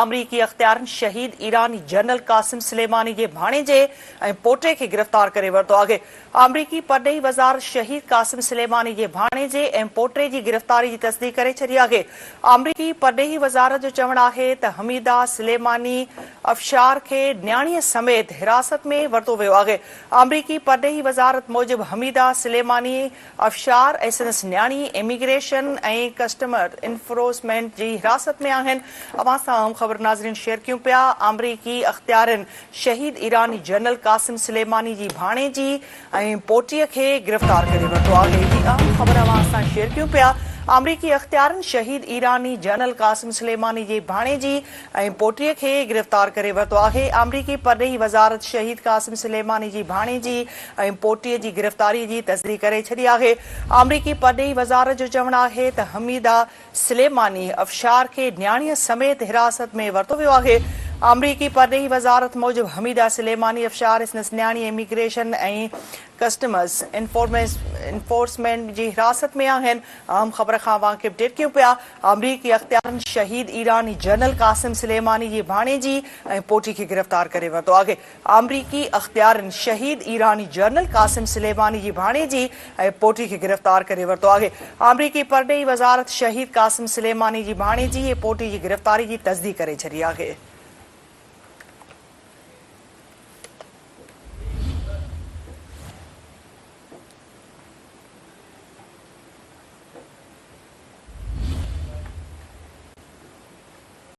अमरीकी अख़्तियारनि शहीद ईरानी general Qasem Sulemani के भाणेजे ऐं पोटे खे गिरफ़्तार करे वरितो आहे। अमरीकी परॾेही वज़ारत शहीद कासिम सुलेमानी के भाणेजे ऐं पोटे जी गिरफ़्तारी जी तस्दीक़ करे छॾी आहे। अमरीकी परॾेही वज़ारत जो चवणु आहे त हमीदा सुलेमानी अफ़शार खे न्याणीअ समेत हिरासत में वरितो वियो आहे। अमरीकी परॾेही वज़ारत मूजिबि हमीदा सुलेमानी अफ़शार ऐं संदसि न्याणी इमिग्रेशन ऐं कस्टमर इन्फोर्समेंट जी हिरासत में आहिनि। अवां सां ख़बर नाज़रीन शेयर कयूं पिया। अमरीकी अख़्तियारनि शहीद ईरानी जनरल कासिम सुलेमानी जी भाणेजी ऐं पोटीअ खे गिरफ़्तार करे वरितो आहे। ही अहम ख़बर अवां सां शेयर कयूं पिया। अमरीकी अख़्तियारनि शहीद ईरानी जनरल कासिम सुलेमानी जी भाणेजी ऐं पोटीअ खे गिरफ़्तार करे वरितो आहे। अमरीकी परॾेही वज़ारत शहीद कासिम सुलेमानी जी भाणेजी ऐं पोटीअ जी गिरफ़्तारी जी तस्दीक़ करे छॾी आहे। अमरीकी परॾेही वज़ारत जो चवणु आहे त हमीदा सुलेमानी अफ़शार खे न्याणीअ समेत हिरासत में वरितो वियो आहे। अमरीकी परॾेही वज़ारत मूजिबि हमीदा सुलेमानी अफ़शार संदसि न्याणी इमिग्रेशन ऐं कस्टमर्स इन्फोर्समेंट जी हिरासत में आहिनि। अहम ख़बर खां अवांखे अपडेट कयूं पिया। अमरीकी अख़्तियारनि शहीद ईरानी जनरल कासिम सुलेमानी जी भाणेजी ऐं पोटी खे गिरफ़्तार करे वरितो आहे। अमरीकी अख़्तियारनि शहीद ईरानी जनरल कासिम सुलेमानी जी भाणेजी ऐं पोटी खे गिरफ़्तार करे वरितो आहे। अमरीकी परॾेही वज़ारत शहीद कासिम सुलेमानी जी भाणेजी ऐं पोटी जी गिरफ़्तारी जी तस्दीक़ करे छॾी आहे।